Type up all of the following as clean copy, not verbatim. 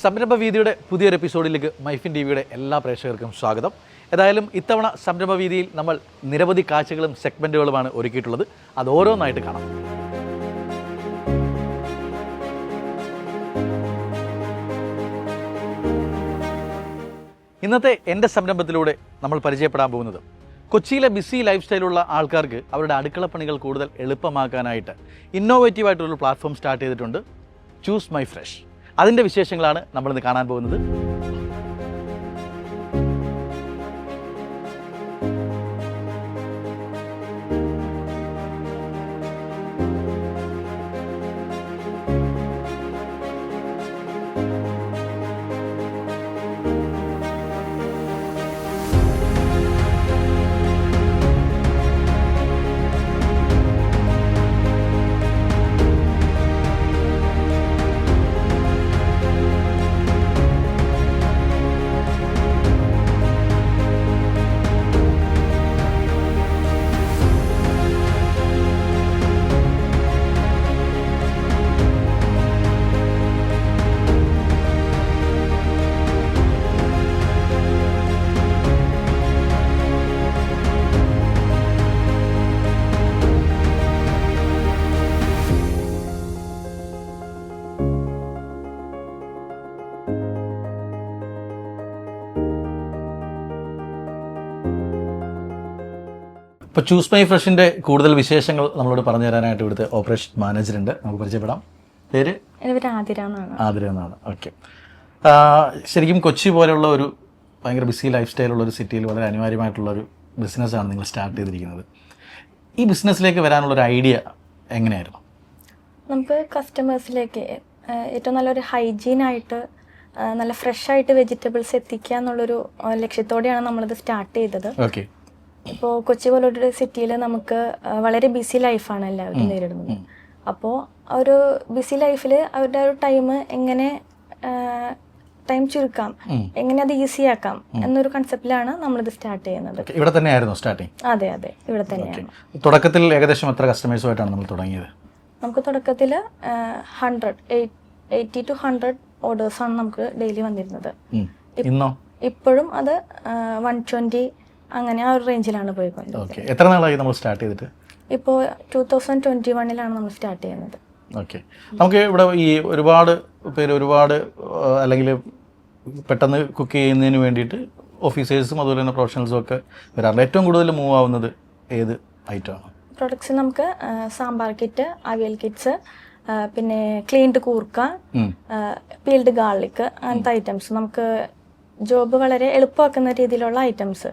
സംരംഭ വീതിയുടെ പുതിയൊരു എപ്പിസോഡിലേക്ക് മൈഫിൻ ടിവിയുടെ എല്ലാ പ്രേക്ഷകർക്കും സ്വാഗതം. ഏതായാലും ഇത്തവണ സംരംഭ വീതിയിൽ നമ്മൾ നിരവധി കാഴ്ചകളും സെഗ്മെൻറ്റുകളുമാണ് ഒരുക്കിയിട്ടുള്ളത്. അത് ഓരോന്നായിട്ട് കാണാം. ഇന്നത്തെ എൻ്റെ സംരംഭത്തിലൂടെ നമ്മൾ പരിചയപ്പെടാൻ പോകുന്നത് കൊച്ചിയിലെ ബിസി ലൈഫ് സ്റ്റൈലുള്ള ആൾക്കാർക്ക് അവരുടെ അടുക്കളപ്പണികൾ കൂടുതൽ എളുപ്പമാക്കാനായിട്ട് ഇന്നോവേറ്റീവായിട്ടൊരു പ്ലാറ്റ്ഫോം സ്റ്റാർട്ട് ചെയ്തിട്ടുണ്ട്, ചൂസ് മൈ ഫ്രഷ്. അതിൻ്റെ വിശേഷങ്ങളാണ് നമ്മളിന്ന് കാണാൻ പോകുന്നത്. ഇപ്പോൾ ചൂസ് മൈ ഫ്രഷിൻ്റെ കൂടുതൽ വിശേഷങ്ങൾ നമ്മളോട് പറഞ്ഞു തരാനായിട്ട് ഇവിടുത്തെ ഓപ്പറേഷൻ മാനേജർ ഉണ്ട്. നമുക്ക് പരിചയപ്പെടാം. പേര്? ആതിര എന്നാണ്. ഓക്കെ. ശരിക്കും കൊച്ചി പോലെയുള്ള ഒരു ഭയങ്കര ബിസി ലൈഫ് സ്റ്റൈലുള്ള ഒരു സിറ്റിയിൽ വളരെ അനിവാര്യമായിട്ടുള്ളൊരു ബിസിനസ്സാണ് നിങ്ങൾ സ്റ്റാർട്ട് ചെയ്തിരിക്കുന്നത്. ഈ ബിസിനസ്സിലേക്ക് വരാനുള്ളൊരു ഐഡിയ എങ്ങനെയായിരുന്നു? നമുക്ക് കസ്റ്റമേഴ്സിലേക്ക് ഏറ്റവും നല്ലൊരു ഹൈജീനായിട്ട് നല്ല ഫ്രഷായിട്ട് വെജിറ്റബിൾസ് എത്തിക്കുക എന്നുള്ളൊരു ലക്ഷ്യത്തോടെയാണ് നമ്മളിത് സ്റ്റാർട്ട് ചെയ്തത്. ഓക്കെ. ഇപ്പോൾ കൊച്ചി പോലൊരു സിറ്റിയിൽ നമുക്ക് വളരെ ബിസി ലൈഫാണ് എല്ലാവരും നേരിടുന്നത്. അപ്പോൾ ഒരു ബിസി ലൈഫിൽ അവരുടെ ഒരു ടൈം എങ്ങനെ ടൈം ചുരുക്കാം, എങ്ങനെ അത് ഈസി ആക്കാം എന്നൊരു കൺസെപ്റ്റിലാണ് നമ്മളിത് സ്റ്റാർട്ട് ചെയ്യുന്നത്. ഇവിടെ തന്നെയായിരുന്നു സ്റ്റാർട്ടിങ്? അതെ, ഇവിടെ തന്നെയാണ്. തുടക്കത്തിൽ ഏകദേശം എത്ര കസ്റ്റമേഴ്സുമായിട്ടാണ് നമ്മൾ തുടങ്ങിയത്? നമുക്ക് തുടക്കത്തിൽ 80 to 100 ഓർഡേഴ്സാണ് നമുക്ക് ഡെയിലി വന്നിരുന്നത്. ഇപ്പോഴും അത് 120 അങ്ങനെ ആ ഒരു റേഞ്ചിലാണ് പോയിക്കൊണ്ടിരിക്കുന്നത്. എത്ര നാളായി നമ്മൾ സ്റ്റാർട്ട് ചെയ്തിട്ട്? ഇപ്പോൾ 2021 നമ്മൾ സ്റ്റാർട്ട് ചെയ്യുന്നത്. ഓക്കെ. നമുക്ക് ഇവിടെ ഈ ഒരുപാട് അല്ലെങ്കിൽ പെട്ടെന്ന് കുക്ക് ചെയ്യുന്നതിന് വേണ്ടിയിട്ട് ഓഫീസേഴ്സും അതുപോലെ തന്നെ പ്രൊഫഷണൽസും ഒക്കെ വരാറുണ്ട്. ഏറ്റവും കൂടുതൽ മൂവ് ആവുന്നത് ഏത് ഐറ്റമാണ്? പ്രൊഡക്ട്സ് നമുക്ക് സാമ്പാർ കിറ്റ്, അവിയൽ കിറ്റ്സ്, പിന്നെ ക്ലീൻഡ് കൂർക്ക, പീൽഡ് ഗാർലിക്, അങ്ങനത്തെ ഐറ്റംസ് നമുക്ക് ജോബ് വളരെ എളുപ്പമാക്കുന്ന രീതിയിലുള്ള ഐറ്റംസ്.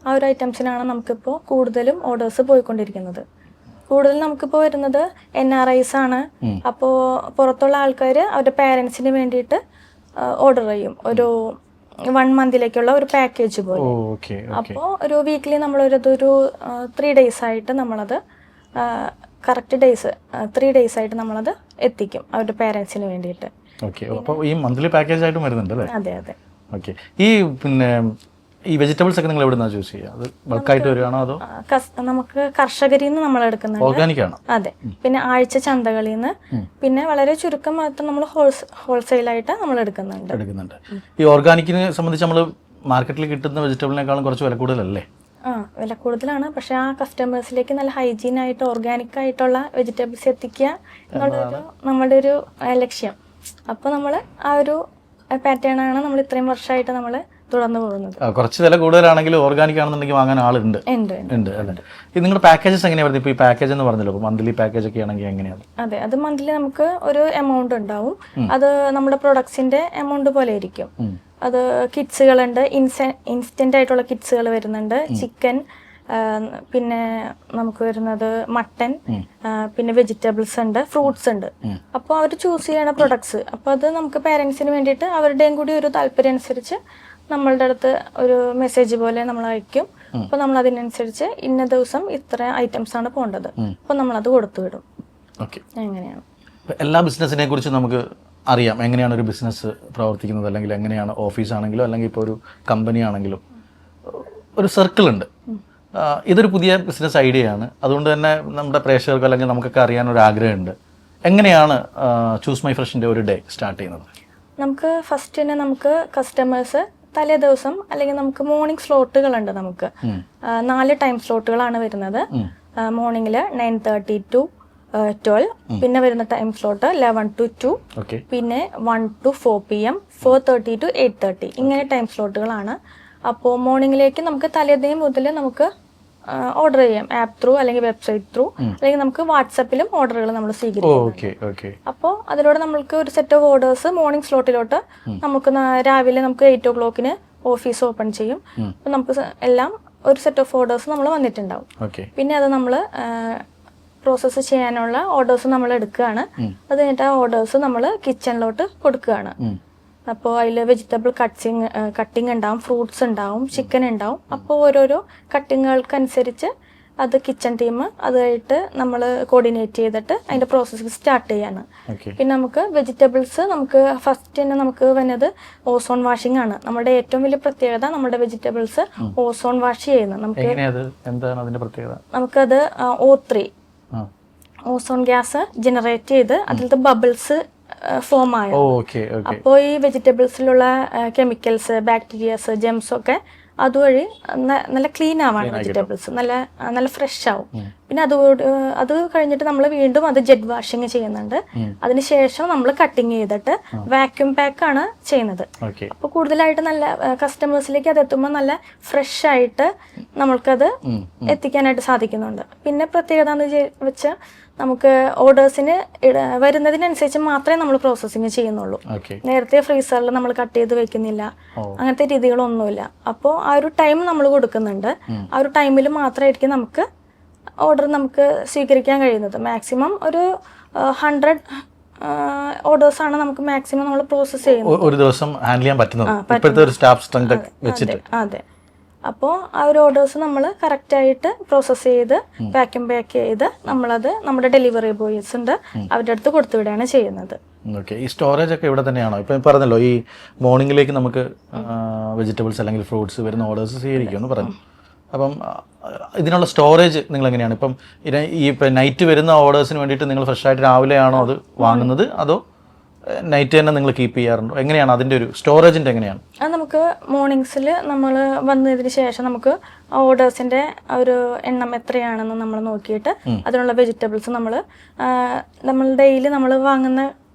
ആ ഒരു ഐറ്റംസിനാണ് നമുക്കിപ്പോൾ കൂടുതലും ഓർഡേഴ്സ് പോയിക്കൊണ്ടിരിക്കുന്നത്. കൂടുതൽ നമുക്കിപ്പോൾ വരുന്നത് NRIs ആണ്. അപ്പോൾ പുറത്തുള്ള ആൾക്കാർ അവരുടെ പേരൻസിന് വേണ്ടിയിട്ട് ഓർഡർ ചെയ്യും, ഒരു 1 മന്തിലേക്കുള്ള ഒരു പാക്കേജ് പോലെ. അപ്പോൾ ഒരു വീക്കിലി നമ്മളൊരു 3 days ആയിട്ട് നമ്മളത് കറക്റ്റ് ഡേയ്സ് 3 days ആയിട്ട് നമ്മളത് എത്തിക്കും അവരുടെ പേരൻസിന് വേണ്ടിയിട്ട്. ഈ മന്ത്ലി പാക്കേജ് ആയിട്ടും വരുന്നുണ്ട്? അതെ. ഓക്കെ. ഈ വെജിറ്റബിൾസ് ഒക്കെ നിങ്ങൾ എവിടെ നിന്നാണ് ചൂസ് ചെയ്യുക? അത് ബൾക്കായിട്ട് വരികയാണോ അതോ? നമുക്ക് കർഷകരിൽ നിന്ന് നമ്മൾ എടുക്കുന്നുണ്ട്. ഓർഗാനിക് ആണോ? അതെ. പിന്നെ ആഴ്ച ചന്തകളിൽ നിന്ന്, പിന്നെ വളരെ ചുരുക്കം മാത്രം നമ്മൾ ഹോൾസെയിലായിട്ട് നമ്മൾ എടുക്കുന്നുണ്ട്. ഈ ഓർഗാനിക്കിനെ സംബന്ധിച്ച് നമ്മൾ മാർക്കറ്റിൽ കിട്ടുന്ന വെജിറ്റബിളിനേക്കാളും കുറച്ച് വില കൂടുതലല്ലേ? വില കൂടുതലാണ്. പക്ഷെ ആ കസ്റ്റമേഴ്സിലേക്ക് നല്ല ഹൈജീൻ ആയിട്ട് ഓർഗാനിക് ആയിട്ടുള്ള വെജിറ്റബിൾസ് എത്തിക്കുക എന്നുള്ളൊരു നമ്മുടെ ഒരു ലക്ഷ്യം. അപ്പോൾ നമ്മൾ ആ ഒരു പാറ്റേൺ ആണ് നമ്മൾ ഇത്രയും വർഷമായിട്ട് നമ്മൾ തുടർന്ന് പോകുന്നത്. കുറച്ച് വില കൂടുതലാണെങ്കിലും ഓർഗാനിക് ആണെന്നുണ്ടെങ്കിൽ വാങ്ങാൻ ആളുണ്ട് അല്ലേ? ഇത് നിങ്ങളുടെ പാക്കേജസ് എങ്ങനെയാണ് വരുന്നത്? ഇപ്പോൾ ഈ പാക്കേജ് എന്ന് പറഞ്ഞല്ലോ, അപ്പോൾ മന്ത്ലി പാക്കേജ് ഒക്കെ ആണെങ്കിൽ എങ്ങനെയാണ്? അതെ, അത് മന്ത്ലി നമുക്ക് ഒരു എമൗണ്ട് ഉണ്ടാവും. അത് നമ്മുടെ പ്രൊഡക്ട്സിന്റെ എമൗണ്ട് പോലെ ഇരിക്കും. അത് കിറ്റ്സുകളുണ്ട്, ഇൻസ്റ്റന്റ് ആയിട്ടുള്ള കിറ്റ്സുകൾ വരുന്നുണ്ട്, ചിക്കൻ, പിന്നെ നമുക്ക് വരുന്നത് മട്ടൻ, പിന്നെ വെജിറ്റബിൾസ് ഉണ്ട്, ഫ്രൂട്ട്സ് ഉണ്ട്. അപ്പോൾ അവർ ചൂസ് ചെയ്യണ പ്രൊഡക്ട്സ്, അപ്പോൾ അത് നമുക്ക് പേരൻസിന് വേണ്ടിയിട്ട് അവരുടെയും കൂടി ഒരു താല്പര്യം അനുസരിച്ച് നമ്മളുടെ അടുത്ത് ഒരു മെസ്സേജ് പോലെ നമ്മൾ അയക്കും. അപ്പോൾ നമ്മൾ അതിനനുസരിച്ച് ഇന്ന ദിവസം ഇത്ര ഐറ്റംസ് ആണ് പോകേണ്ടത്, അപ്പോൾ നമ്മളത് കൊടുത്തു വിടും. എങ്ങനെയാണ് എല്ലാ ബിസിനസ്സിനെ കുറിച്ച് നമുക്ക് അറിയാം, എങ്ങനെയാണ് ഒരു ബിസിനസ് പ്രവർത്തിക്കുന്നത്, അല്ലെങ്കിൽ എങ്ങനെയാണ് ഓഫീസാണെങ്കിലും അല്ലെങ്കിൽ ഇപ്പോൾ ഒരു കമ്പനി ആണെങ്കിലും ഒരു സർക്കിൾ ഉണ്ട്. ഇതൊരു പുതിയ ബിസിനസ് ഐഡിയ ആണ്. അതുകൊണ്ട് തന്നെ നമ്മുടെ പ്രേക്ഷകർക്ക് അല്ലെങ്കിൽ നമുക്കൊക്കെ അറിയാനൊരു ആഗ്രഹമുണ്ട്, എങ്ങനെയാണ് ചൂസ് മൈ ഫ്രഷിൻ്റെ ഒരു ഡേ സ്റ്റാർട്ട് ചെയ്യുന്നത്? നമുക്ക് ഫസ്റ്റ് തന്നെ നമുക്ക് കസ്റ്റമേഴ്സ് തലേ ദിവസം അല്ലെങ്കിൽ നമുക്ക് മോർണിംഗ് സ്ലോട്ടുകളുണ്ട്. നമുക്ക് 4 ടൈം സ്ലോട്ടുകളാണ് വരുന്നത്. മോർണിംഗിൽ 9:30 to 12, പിന്നെ വരുന്ന ടൈം സ്ലോട്ട് 11 to 2, പിന്നെ 1 to 4 PM, 4:30 to 8:30, ഇങ്ങനെ ടൈം സ്ലോട്ടുകളാണ്. അപ്പോൾ മോർണിംഗിലേക്ക് നമുക്ക് തലേദിനം മുതൽ നമുക്ക് ഓർഡർ ചെയ്യാം, ആപ്പ് ത്രൂ അല്ലെങ്കിൽ വെബ്സൈറ്റ് ത്രൂ, അല്ലെങ്കിൽ നമുക്ക് വാട്സപ്പിലും ഓർഡറുകൾ നമ്മൾ സ്വീകരിക്കും. അപ്പോൾ അതിലൂടെ നമ്മൾക്ക് ഒരു സെറ്റ് ഓഫ് ഓർഡേഴ്സ് മോർണിംഗ് സ്ലോട്ടിലോട്ട് നമുക്ക് രാവിലെ നമുക്ക് 8 o'clock ഓഫീസ് ഓപ്പൺ ചെയ്യും. അപ്പോൾ നമുക്ക് എല്ലാം ഒരു സെറ്റ് ഓഫ് ഓർഡേഴ്സ് നമ്മൾ വന്നിട്ടുണ്ടാവും. പിന്നെ അത് നമ്മൾ പ്രോസസ്സ് ചെയ്യാനുള്ള ഓർഡേഴ്സ് നമ്മൾ എടുക്കുകയാണ്. അത് കഴിഞ്ഞിട്ട് ആ ഓർഡേഴ്സ് നമ്മൾ കിച്ചണിലോട്ട് കൊടുക്കുകയാണ്. അപ്പോൾ അതിൽ വെജിറ്റബിൾ കട്ടിങ് ഉണ്ടാവും, ഫ്രൂട്ട്സ് ഉണ്ടാവും, ചിക്കൻ ഉണ്ടാവും. അപ്പോൾ ഓരോരോ കട്ടിങ്ങുകൾക്കനുസരിച്ച് അത് കിച്ചൺ ടീം അതായിട്ട് നമ്മൾ കോർഡിനേറ്റ് ചെയ്തിട്ട് അതിൻ്റെ പ്രോസസ്സ് സ്റ്റാർട്ട് ചെയ്യാണ്. പിന്നെ നമുക്ക് വെജിറ്റബിൾസ് നമുക്ക് ഫസ്റ്റ് തന്നെ നമുക്ക് വരുന്നത് ഓസോൺ വാഷിംഗ് ആണ്. നമ്മുടെ ഏറ്റവും വലിയ പ്രത്യേകത നമ്മുടെ വെജിറ്റബിൾസ് ഓസോൺ വാഷ് ചെയ്യുന്നത്. നമുക്കത് O3 ഓസോൺ ഗ്യാസ് ജനറേറ്റ് ചെയ്ത് അതിലത്തെ ബബിൾസ് ഫോം ആയ. അപ്പോൾ ഈ വെജിറ്റബിൾസിലുള്ള കെമിക്കൽസ്, ബാക്ടീരിയാസ്, ജെംസ് ഒക്കെ അതുവഴി നല്ല ക്ലീൻ ആവാണ് വെജിറ്റബിൾസ്, നല്ല ഫ്രഷ് ആവും. പിന്നെ അത് കഴിഞ്ഞിട്ട് നമ്മൾ വീണ്ടും അത് ജെറ്റ് വാഷിങ് ചെയ്യുന്നുണ്ട്. അതിനുശേഷം നമ്മൾ കട്ടിങ് ചെയ്തിട്ട് വാക്യൂം പാക്ക് ആണ് ചെയ്യുന്നത്. അപ്പോൾ കൂടുതലായിട്ട് നല്ല കസ്റ്റമേഴ്സിലേക്ക് അത് എത്തുമ്പോൾ നല്ല ഫ്രഷ് ആയിട്ട് നമ്മൾക്കത് എത്തിക്കാനായിട്ട് സാധിക്കുന്നുണ്ട്. പിന്നെ പ്രത്യേകത എന്ന് വെച്ചാൽ നമുക്ക് ഓർഡേഴ്സിന് വരുന്നതിനനുസരിച്ച് മാത്രമേ നമ്മൾ പ്രോസസ്സിങ് ചെയ്യുന്നുള്ളൂ. നേരത്തെ ഫ്രീസറിൽ നമ്മൾ കട്ട് ചെയ്ത് വെക്കുന്നില്ല, അങ്ങനത്തെ രീതികളൊന്നുമില്ല. അപ്പോൾ ആ ഒരു ടൈം നമ്മൾ കൊടുക്കുന്നുണ്ട്. ആ ഒരു ടൈമിൽ മാത്രമായിരിക്കും നമുക്ക് ഓർഡർ നമുക്ക് സ്വീകരിക്കാൻ കഴിയുന്നത്. മാക്സിമം ഒരു 100 ഓർഡേഴ്സ് ആണ് നമുക്ക് മാക്സിമം നമ്മൾ പ്രോസസ്സ് ചെയ്യുന്നത് ഒരു ദിവസം ഹാൻഡിൽ ചെയ്യാൻ പറ്റുന്നത്. അതെ. അപ്പോൾ ആ ഒരു ഓർഡേഴ്സ് നമ്മൾ കറക്റ്റായിട്ട് പ്രോസസ്സ് ചെയ്ത് വാക്യൂം പാക്ക് ചെയ്ത് നമ്മളത് നമ്മുടെ ഡെലിവറി ബോയ്സ് ഉണ്ട് അവരുടെ അടുത്ത് കൊടുത്തുവിടുകയാണ് ചെയ്യുന്നത്. ഈ സ്റ്റോറേജ് ഒക്കെ ഇവിടെ തന്നെയാണോ? ഇപ്പം പറഞ്ഞല്ലോ ഈ മോർണിംഗിലേക്ക് നമുക്ക് വെജിറ്റബിൾസ് അല്ലെങ്കിൽ ഫ്രൂട്ട്സ് വരുന്ന ഓർഡേഴ്സ് സ്വീകരിക്കുമെന്ന് പറഞ്ഞു. അപ്പം ഇതിനുള്ള സ്റ്റോറേജ് നിങ്ങൾ എങ്ങനെയാണ്? ഇപ്പം ഇപ്പം നൈറ്റ് വരുന്ന ഓർഡേഴ്സിന് വേണ്ടിയിട്ട് നിങ്ങൾ ഫ്രഷ് ആയിട്ട് രാവിലെയാണോ അത് വാങ്ങുന്നത്, അതോ നൈറ്റ് തന്നെ നിങ്ങൾ കീപ്പ് ചെയ്യാറുണ്ടോ? എങ്ങനെയാണ് അതിൻ്റെ ഒരു സ്റ്റോറേജിൻ്റെ എങ്ങനെയാണ്? അത് നമുക്ക് മോർണിംഗ്സിൽ നമ്മൾ വന്നതിന് ശേഷം നമുക്ക് ഓർഡേഴ്സിൻ്റെ ഒരു എണ്ണം എത്രയാണെന്ന് നമ്മൾ നോക്കിയിട്ട് അതിനുള്ള വെജിറ്റബിൾസ് നമ്മൾ ഡെയിലി നമ്മൾ വാങ്ങുന്ന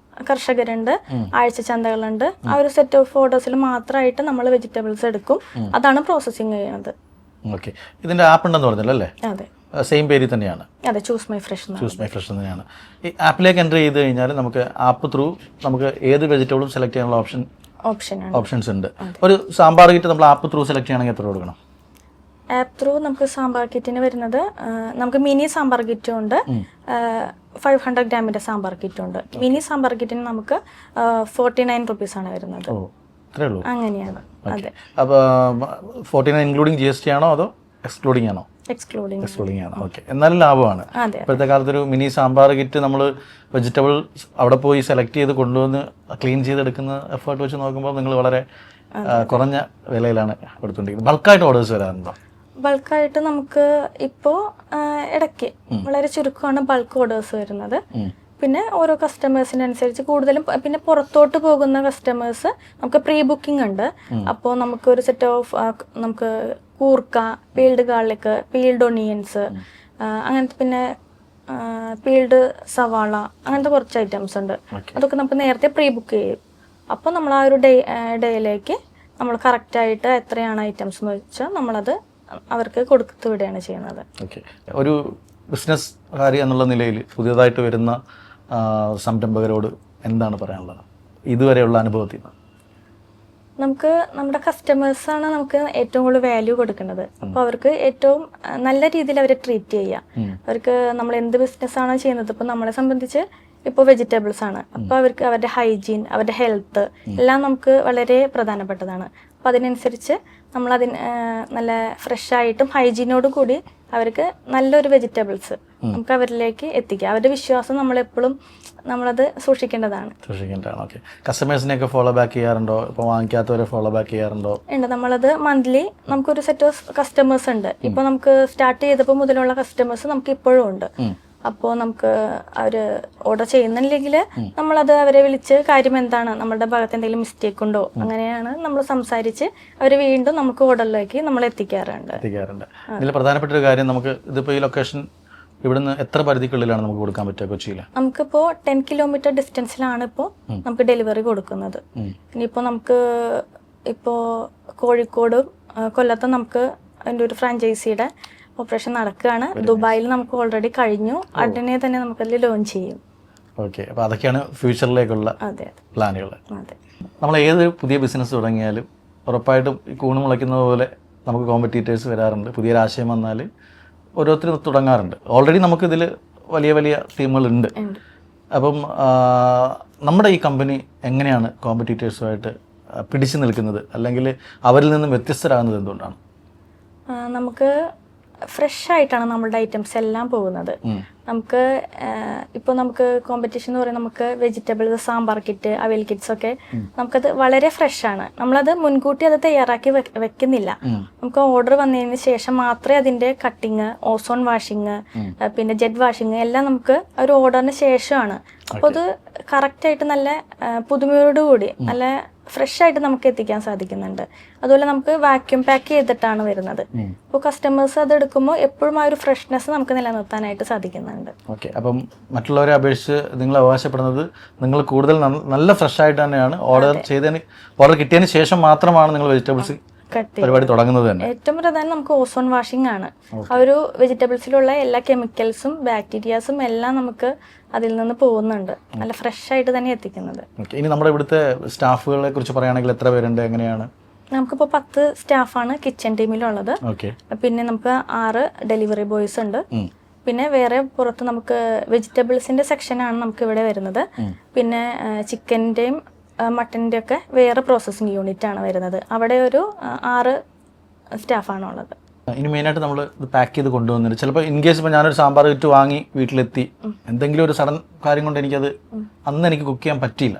കർഷകരുണ്ട്, ആഴ്ച ചന്തകളുണ്ട്. ആ ഒരു സെറ്റ് ഓഫ് ഓർഡേഴ്സിൽ മാത്രമായിട്ട് നമ്മൾ വെജിറ്റബിൾസ് എടുക്കും. അതാണ് പ്രോസസ്സിങ് ചെയ്യുന്നത്. ഓക്കെ. ഇതിൻ്റെ ആപ്പ് ഉണ്ടെന്ന് പറഞ്ഞല്ലോ അല്ലേ? അതെ, സെയിം പേരിൽ തന്നെയാണ്. അതെ, ചൂസ് മൈ ഫ്രഷ് തന്നെയാണ്. ഈ ആപ്പിലേക്ക് എൻ്റർ ചെയ്ത് കഴിഞ്ഞാൽ നമുക്ക് ആപ്പ് ത്രൂ നമുക്ക് ഏത് വെജിറ്റബിളും സെലക്ട് ചെയ്യാനുള്ള ഓപ്ഷൻസ് ഉണ്ട്. ഒരു സാമ്പാർ കിറ്റ് നമ്മൾ ആപ്പ് ത്രൂ സെലക്ട് ചെയ്യണമെങ്കിൽ എത്ര കൊടുക്കണം? ആപ്പ് ത്രൂ നമുക്ക് സാമ്പാർ കിറ്റിന് വരുന്നത് നമുക്ക് മിനി സാമ്പാർ കിറ്റും ഉണ്ട്, 500 ഗ്രാമിൻ്റെ സാമ്പാർ കിറ്റും ഉണ്ട്. മിനി സാമ്പാർ കിറ്റിന് നമുക്ക് 49 rupees ആണ് വരുന്നത്. അങ്ങനെയാണ്. അതെ. അപ്പോൾ 49 ഇൻക്ലൂഡിങ് GST ആണോ അതോ എക്സ്ക്ലൂഡിങ് ആണോ? എക്സ്ക്ലൂഡിങ് ആണ്. ഓക്കെ. എന്നാലും ലാഭമാണ്. ഇപ്പോഴത്തെ കാലത്തൊരു മിനി സാമ്പാർ കിറ്റ് നമ്മൾ വെജിറ്റബിൾ അവിടെ പോയി സെലക്ട് ചെയ്ത് കൊണ്ടുവന്ന് ക്ലീൻ ചെയ്തെടുക്കുന്ന എഫേർട്ട് വെച്ച് നോക്കുമ്പോൾ നിങ്ങൾ വളരെ കുറഞ്ഞ വിലയിലാണ് കൊടുത്തുകൊണ്ടിരിക്കുന്നത്. ബൾക്കായിട്ട് ഓർഡേഴ്സ് വരാറുണ്ടോ? ബൾക്കായിട്ട് നമുക്ക് ഇപ്പോൾ ഇടയ്ക്ക് വളരെ ചുരുക്കമാണ് ബൾക്ക് ഓർഡേഴ്സ് വരുന്നത്. പിന്നെ ഓരോ കസ്റ്റമേഴ്സിനനുസരിച്ച് കൂടുതലും പിന്നെ പുറത്തോട്ട് പോകുന്ന കസ്റ്റമേഴ്സ് നമുക്ക് പ്രീ ബുക്കിംഗ് ഉണ്ട്. അപ്പോൾ നമുക്ക് ഒരു സെറ്റ് ഓഫ് നമുക്ക് കൂർക്ക, പീൽഡ് ഗാർലിക്, പീൽഡ് ഒണിയൻസ്, അങ്ങനത്തെ പിന്നെ പീൽഡ് സവാള, അങ്ങനത്തെ കുറച്ച് ഐറ്റംസ് ഉണ്ട്. അതൊക്കെ നമുക്ക് നേരത്തെ പ്രീ ബുക്ക് ചെയ്യും. അപ്പോൾ നമ്മൾ ആ ഒരു ഡേയിലേക്ക് നമ്മൾ കറക്റ്റായിട്ട് എത്രയാണ് ഐറ്റംസ് എന്ന് വെച്ചാൽ നമ്മളത് അവർക്ക് കൊടുത്തു വിടുകയാണ് ചെയ്യുന്നത്. ഓക്കെ. ഒരു ബിസിനസ് കാര്യം എന്നുള്ള നിലയിൽ പുതിയതായിട്ട് വരുന്ന സംരംഭകരോട് എന്താണ് പറയാനുള്ളത് ഇതുവരെയുള്ള അനുഭവത്തിൽ നിന്ന്? നമുക്ക് നമ്മുടെ കസ്റ്റമേഴ്സാണ് നമുക്ക് ഏറ്റവും കൂടുതൽ വാല്യൂ കൊടുക്കുന്നത്. അപ്പോൾ അവർക്ക് ഏറ്റവും നല്ല രീതിയിൽ അവരെ ട്രീറ്റ് ചെയ്യുക. അവർക്ക് നമ്മൾ എന്ത് ബിസിനസ്സാണോ ചെയ്യുന്നത്, ഇപ്പോൾ നമ്മളെ സംബന്ധിച്ച് ഇപ്പോൾ വെജിറ്റബിൾസ് ആണ്, അപ്പോൾ അവർക്ക് അവരുടെ ഹൈജീൻ, അവരുടെ ഹെൽത്ത് എല്ലാം നമുക്ക് വളരെ പ്രധാനപ്പെട്ടതാണ്. അപ്പോൾ അതിനനുസരിച്ച് നമ്മളതിന് നല്ല ഫ്രഷായിട്ടും ഹൈജീനോട് കൂടി അവർക്ക് നല്ലൊരു വെജിറ്റബിൾസ് നമുക്ക് അവരിലേക്ക് എത്തിക്കുക. അവരുടെ വിശ്വാസം നമ്മളെപ്പോഴും നമ്മളത് സൂക്ഷിക്കേണ്ടതാണ്. ഓക്കെ. കസ്റ്റമേഴ്സിനെയൊക്കെ ഫോളോ ബാക്ക് ചെയ്യാറുണ്ടോ? ഇപ്പോൾ വാങ്ങിക്കാത്തവരെ ഫോളോ ബാക്ക് ചെയ്യാറുണ്ടോ? ഉണ്ട്. നമ്മളത് മന്ത്ലി നമുക്കൊരു സെറ്റ് ഓഫ് കസ്റ്റമേഴ്സ് ഉണ്ട്. ഇപ്പോൾ നമുക്ക് സ്റ്റാർട്ട് ചെയ്തപ്പോൾ മുതലുള്ള കസ്റ്റമേഴ്സ് നമുക്ക് ഇപ്പോഴും ഉണ്ട്. അപ്പോൾ നമുക്ക് അവർ ഓർഡർ ചെയ്യുന്നില്ലെങ്കിൽ നമ്മളത് അവരെ വിളിച്ച് കാര്യം എന്താണ്, നമ്മുടെ ഭാഗത്ത് എന്തെങ്കിലും മിസ്റ്റേക്ക് ഉണ്ടോ, അങ്ങനെയാണ് നമ്മൾ സംസാരിച്ച് അവർ വീണ്ടും നമുക്ക് ഓർഡറിലേക്ക് നമ്മൾ എത്തിക്കാറുണ്ട്. ഇതിൽ പ്രധാനപ്പെട്ട ഒരു കാര്യം, നമുക്ക് ഇതിപ്പോൾ ഈ ലൊക്കേഷൻ ഇവിടുന്ന് എത്ര പരിധിക്കുള്ളിലാണ് നമുക്ക് കൊടുക്കാൻ പറ്റുക കൊച്ചിയിൽ? നമുക്കിപ്പോൾ 10 കിലോമീറ്റർ ഡിസ്റ്റൻസിലാണ് ഇപ്പോൾ നമുക്ക് ഡെലിവറി കൊടുക്കുന്നത്. ഇനിയിപ്പോൾ നമുക്ക് ഇപ്പോൾ കോഴിക്കോട്, കൊല്ലത്ത് നമുക്ക് അതിൻ്റെ ഒരു ഫ്രാഞ്ചൈസിയുടെ ഓപ്പറേഷൻ നടക്കുകയാണ്. ദുബായിൽ നമുക്ക് ഓൾറെഡി കഴിഞ്ഞു. ഉടനെ തന്നെ നമുക്കതിൽ ലോഞ്ച് ചെയ്യും. ഓക്കെ, അപ്പോൾ അതൊക്കെയാണ് ഫ്യൂച്ചറിലേക്കുള്ള പ്ലാനുകൾ. അതെ, നമ്മൾ ഏത് പുതിയ ബിസിനസ് തുടങ്ങിയാലും ഉറപ്പായിട്ടും ഈ കൂണ് മുളയ്ക്കുന്നത് പോലെ നമുക്ക് കോമ്പറ്റീറ്റേഴ്സ് വരാറുണ്ട്. പുതിയൊരാശയം വന്നാൽ ഓരോരുത്തരും തുടങ്ങാറുണ്ട്. ഓൾറെഡി നമുക്കിതിൽ വലിയ വലിയ ടീമുകളുണ്ട്. അപ്പം നമ്മുടെ ഈ കമ്പനി എങ്ങനെയാണ് കോമ്പറ്റീറ്റേഴ്സുമായിട്ട് പിടിച്ചു നിൽക്കുന്നത്, അല്ലെങ്കിൽ അവരിൽ നിന്നും വ്യത്യസ്തരാകുന്നത് എന്തുകൊണ്ടാണ്? നമുക്ക് ഫ്രഷ് ആയിട്ടാണ് നമ്മളുടെ ഐറ്റംസ് എല്ലാം പോകുന്നത്. നമുക്ക് ഇപ്പോൾ നമുക്ക് കോമ്പറ്റീഷൻ എന്ന് പറയുന്നത് നമുക്ക് vegetables, sambar kit, avial kits ഒക്കെ നമുക്കത് വളരെ ഫ്രഷ് ആണ്. നമ്മളത് മുൻകൂട്ടി അത് തയ്യാറാക്കി വെക്കുന്നില്ല. നമുക്ക് ഓർഡർ വന്നതിന് ശേഷം മാത്രമേ അതിന്റെ കട്ടിങ്, ഓസോൺ വാഷിങ്, പിന്നെ ജെറ്റ് വാഷിങ് എല്ലാം നമുക്ക് ഒരു ഓർഡറിന് ശേഷമാണ്. അപ്പോൾ അത് കറക്റ്റായിട്ട് നല്ല പുതുമയോടുകൂടി നല്ല ഫ്രഷ് ആയിട്ട് നമുക്ക് എത്തിക്കാൻ സാധിക്കുന്നുണ്ട്. അതുപോലെ നമുക്ക് വാക്യൂം പാക്ക് ചെയ്തിട്ടാണ് വരുന്നത്. അപ്പോൾ കസ്റ്റമേഴ്സ് അത് എടുക്കുമ്പോൾ എപ്പോഴും ആ ഒരു ഫ്രഷ്നെസ് നമുക്ക് നിലനിർത്താനായിട്ട് സാധിക്കുന്നുണ്ട്. ഓക്കെ, അപ്പം മറ്റുള്ളവരെ അപേക്ഷിച്ച് നിങ്ങൾ അവകാശപ്പെടുന്നത് നിങ്ങൾ കൂടുതൽ നല്ല ഫ്രഷ് ആയിട്ട് തന്നെയാണ് ഓർഡർ കിട്ടിയതിന് ശേഷം മാത്രമാണ് നിങ്ങൾ വെജിറ്റബിൾസ് പരിപാടി തുടങ്ങുന്നത് തന്നെ. ഏറ്റവും പ്രധാനം നമുക്ക് ഓസോൺ വാഷിംഗ് ആണ്. ആ ഒരു വെജിറ്റബിൾസിലുള്ള എല്ലാ കെമിക്കൽസും ബാക്ടീരിയാസും എല്ലാം നമുക്ക് അതിൽ നിന്ന് പോകുന്നുണ്ട്. നല്ല ഫ്രഷ് ആയിട്ട് തന്നെ എത്തിക്കുന്നത്. ഇനി നമ്മുടെ ഇവിടുത്തെ സ്റ്റാഫുകളെ കുറിച്ച് പറയുകയാണെങ്കിൽ എത്ര പേരുണ്ട്, എങ്ങനെയാണ്? നമുക്കിപ്പോൾ 10 സ്റ്റാഫാണ് കിച്ചൺ ടീമിലുള്ളത്. പിന്നെ നമുക്ക് 6 ഡെലിവറി ബോയ്സ് ഉണ്ട്. പിന്നെ വേറെ പുറത്ത് നമുക്ക് വെജിറ്റബിൾസിന്റെ സെക്ഷനാണ് നമുക്ക് ഇവിടെ വരുന്നത്. പിന്നെ ചിക്കൻ്റെയും മട്ടൻ്റെ ഒക്കെ വേറെ പ്രോസസ്സിങ് യൂണിറ്റ് ആണ് വരുന്നത്. അവിടെ ഒരു 6 സ്റ്റാഫാണുള്ളത്. ഇനി മെയിനായിട്ട് നമ്മൾ ഇത് പാക്ക് ചെയ്ത് കൊണ്ടുവന്നിട്ട് ചിലപ്പോൾ ഇൻ കേസ് ഇപ്പോൾ ഞാനൊരു സാമ്പാർ കിറ്റ് വാങ്ങി വീട്ടിലെത്തി, എന്തെങ്കിലും ഒരു സഡൻ കാര്യം കൊണ്ട് എനിക്കത് അന്ന് എനിക്ക് കുക്ക് ചെയ്യാൻ പറ്റിയില്ല,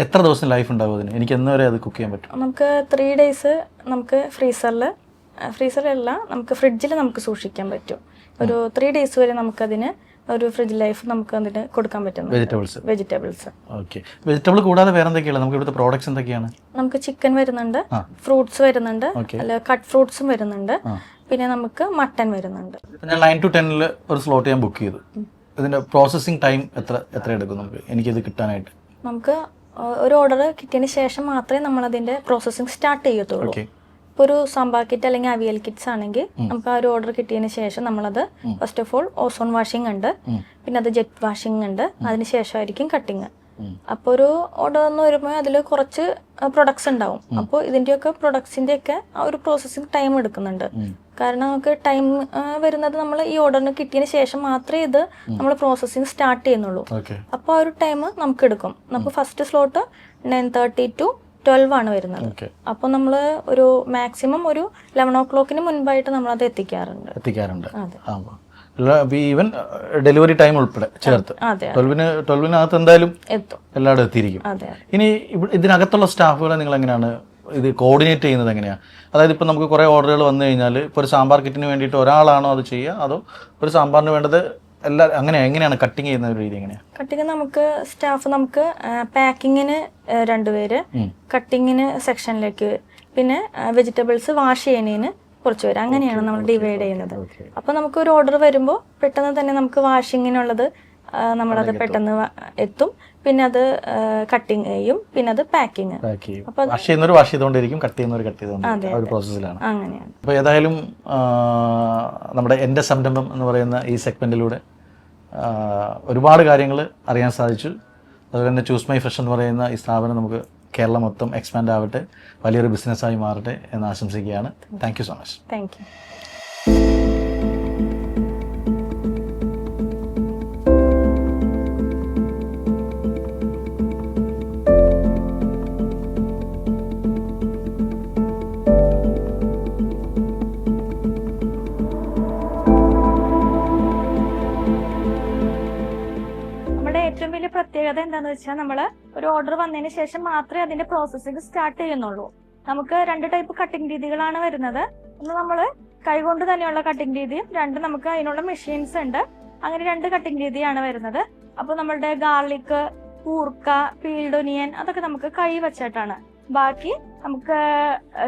എത്ര ദിവസം ലൈഫ് ഉണ്ടാവും അതിന്? എനിക്ക് എന്ന് വരെ അത് കുക്ക് ചെയ്യാൻ പറ്റും? നമുക്ക് 3 ഡേയ്സ് നമുക്ക് ഫ്രീസറിലല്ല നമുക്ക് ഫ്രിഡ്ജിൽ നമുക്ക് സൂക്ഷിക്കാൻ പറ്റും. ഒരു 3 ഡേയ്സ് വരെ നമുക്കതിന് ഒരു ഫ്രിഡ്ജ് ലൈഫ് നമുക്ക് അതിന് കൊടുക്കാൻ പറ്റും. വെജിറ്റബിൾസ്. ഓക്കെ, വെജിറ്റബിൾ കൂടാതെ വേറെ എന്തൊക്കെയാണ് നമുക്ക് ഇവിടുത്തെ പ്രോഡക്ട്സ് എന്തൊക്കെയാണ്? നമുക്ക് ചിക്കൻ വരുന്നുണ്ട്, ഫ്രൂട്ട്സ് വരുന്നുണ്ട്, കട്ട് ഫ്രൂട്ട്സും വരുന്നുണ്ട്, പിന്നെ നമുക്ക് മട്ടൻ വരുന്നുണ്ട്. ഞാൻ 9 to 10 ഒരു സ്ലോട്ട് ഞാൻ ബുക്ക് ചെയ്തു. ഇതിന്റെ പ്രോസസ്സിംഗ് ടൈം എത്ര എടുക്കും നമുക്ക് എനിക്കിത് കിട്ടാനായിട്ട്? നമുക്ക് ഒരു ഓർഡർ കിട്ടിയതിന് ശേഷം മാത്രമേ നമ്മൾ അതിന്റെ പ്രോസസ്സിംഗ് സ്റ്റാർട്ട് ചെയ്യത്തുള്ളൂ. ഇപ്പോൾ ഒരു സാമ്പാർ കിറ്റ് അല്ലെങ്കിൽ അവിയൽ കിറ്റ്സ് ആണെങ്കിൽ നമുക്ക് ആ ഒരു ഓർഡർ കിട്ടിയതിന് ശേഷം നമ്മളത് first of all ozone washing ഉണ്ട്, പിന്നെ അത് ജെറ്റ് വാഷിംഗ് ഉണ്ട്, അതിന് ശേഷമായിരിക്കും കട്ടിങ്. അപ്പോൾ ഒരു ഓർഡർ എന്ന് വരുമ്പോൾ അതിൽ കുറച്ച് പ്രൊഡക്ട്സ് ഉണ്ടാവും. അപ്പോൾ ഇതിൻ്റെയൊക്കെ പ്രൊഡക്ട്സിൻ്റെയൊക്കെ ആ ഒരു പ്രോസസ്സിങ് ടൈം എടുക്കുന്നുണ്ട്. കാരണം നമുക്ക് ടൈം വരുന്നത് നമ്മൾ ഈ ഓർഡറിന് കിട്ടിയതിന് ശേഷം മാത്രമേ ഇത് നമ്മൾ പ്രോസസ്സിങ് സ്റ്റാർട്ട് ചെയ്യുന്നുള്ളൂ. അപ്പോൾ ആ ഒരു ടൈം നമുക്ക് എടുക്കും. നമുക്ക് ഫസ്റ്റ് സ്ലോട്ട് 9:30 to 12 ആണ് വരുന്നത്. അപ്പോൾ നമ്മൾ ഒരു മാക്സിമം ഒരു 11 o'clock മുൻപായിട്ട് നമ്മളത് എത്തിക്കാറുണ്ട്. ഈവൻ ഡെലിവറി ടൈം ഉൾപ്പെടെ ചേർത്ത് 12-നകത്ത് എന്തായാലും എല്ലായിടും എത്തിയിരിക്കും. ഇനി ഇതിനകത്തുള്ള സ്റ്റാഫുകളെ നിങ്ങൾ എങ്ങനെയാണ് ഇത് കോർഡിനേറ്റ് ചെയ്യുന്നത്? എങ്ങനെയാണ്? അതായത് ഇപ്പോൾ നമുക്ക് കുറേ ഓർഡറുകൾ വന്നു കഴിഞ്ഞാൽ ഇപ്പോൾ ഒരു സാമ്പാർ കിറ്റിന് വേണ്ടിയിട്ട് ഒരാളാണോ അത് ചെയ്യുക, അതോ ഒരു സാമ്പാറിന് വേണ്ടത് എങ്ങനെയാണ് കട്ടിങ് ചെയ്യുന്ന ഒരു രീതി? എങ്ങനെയാണ് കട്ടിങ്? നമുക്ക് സ്റ്റാഫ് നമുക്ക് പാക്കിങ്ങിന് 2 പേര്, കട്ടിങ്ങിന് സെക്ഷനിലേക്ക്, പിന്നെ വെജിറ്റബിൾസ് വാഷ് ചെയ്യുന്നതിന് കുറച്ച് പേര്, അങ്ങനെയാണ് നമ്മൾ ഡിവൈഡ് ചെയ്യുന്നത്. അപ്പോൾ നമുക്ക് ഒരു ഓർഡർ വരുമ്പോൾ പെട്ടെന്ന് തന്നെ നമുക്ക് വാഷിങ്ങിനുള്ളത് നമ്മളത് പെട്ടെന്ന് എത്തും, പിന്നെ അത് കട്ടിങ് ചെയ്യും, പിന്നെ അത് പാക്കിങ്. അങ്ങനെയാണ്. അപ്പോൾ ഏതായാലും നമ്മുടെ എൻ്റെ സംരംഭം എന്ന് പറയുന്ന ഈ സെഗ്മെന്റിലൂടെ ഒരുപാട് കാര്യങ്ങൾ അറിയാൻ സാധിച്ചു. അതുപോലെ തന്നെ ചൂസ് മൈ ഫ്രഷ് എന്ന് പറയുന്ന ഈ സ്ഥാപനം നമുക്ക് കേരളം മൊത്തം എക്സ്പാൻഡ് ആവട്ടെ, വലിയൊരു ബിസിനസ്സായി മാറട്ടെ എന്ന് ആശംസിക്കുകയാണ്. Thank you so much. Thank you. ഏറ്റവും വലിയ പ്രത്യേകത എന്താണെന്ന് വെച്ചാൽ നമ്മൾ ഒരു ഓർഡർ വന്നതിന് ശേഷം മാത്രമേ അതിന്റെ പ്രോസസ്സിംഗ് സ്റ്റാർട്ട് ചെയ്യുന്നുള്ളൂ. നമുക്ക് 2 ടൈപ്പ് കട്ടിംഗ് രീതികളാണ് വരുന്നത്. ഒന്ന് നമ്മൾ കൈകൊണ്ട് തന്നെയുള്ള കട്ടിംഗ് രീതിയും, 2 നമുക്ക് അതിനുള്ള മെഷീൻസ് ഉണ്ട്. അങ്ങനെ 2 കട്ടിംഗ് രീതിയാണ് വരുന്നത്. അപ്പോൾ നമ്മളുടെ ഗാർലിക്, കൂർക്ക, പീൽഡ് ഒനിയൻ അതൊക്കെ നമുക്ക് കൈ വെച്ചിട്ടാണ്. ബാക്കി നമുക്ക്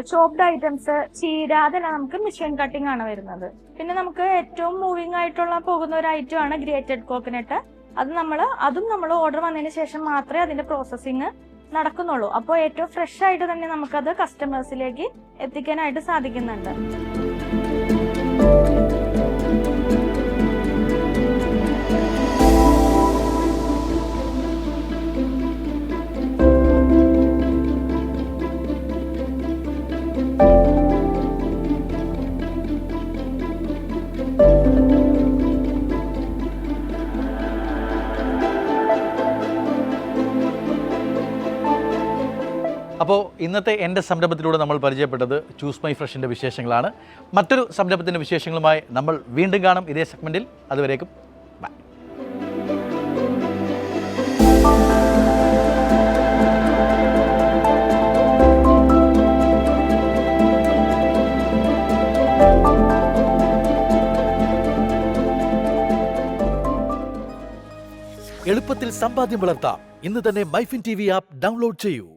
ചോപ്ഡ് ഐറ്റംസ്, ചീര അതെല്ലാം നമുക്ക് മെഷീൻ കട്ടിംഗ് ആണ് വരുന്നത്. പിന്നെ നമുക്ക് ഏറ്റവും മൂവിങ് ആയിട്ടുള്ള പോകുന്ന ഒരു ഐറ്റം ആണ് ഗ്രേറ്റഡ് കോക്കനട്ട്. അതും നമ്മൾ ഓർഡർ വന്നതിന് ശേഷം മാത്രമേ അതിന്റെ പ്രോസസ്സിങ് നടക്കുന്നുള്ളൂ. അപ്പോൾ ഏറ്റവും ഫ്രഷ് ആയിട്ട് തന്നെ നമുക്കത് കസ്റ്റമേഴ്സിലേക്ക് എത്തിക്കാനായിട്ട് സാധിക്കുന്നുണ്ട്. അപ്പോൾ ഇന്നത്തെ എൻ്റെ സംരംഭത്തിലൂടെ നമ്മൾ പരിചയപ്പെട്ടത് ചൂസ് മൈ ഫ്രഷിൻ്റെ വിശേഷങ്ങളാണ്. മറ്റൊരു സംരംഭത്തിൻ്റെ വിശേഷങ്ങളുമായി നമ്മൾ വീണ്ടും കാണും ഇതേ സെഗ്മെൻറ്റിൽ. അതുവരേക്കും ബൈ. എളുപ്പത്തിൽ സമ്പാദ്യം വളർത്താം. ഇന്ന് തന്നെ മൈഫിൻ TV ആപ്പ് ഡൗൺലോഡ് ചെയ്യൂ.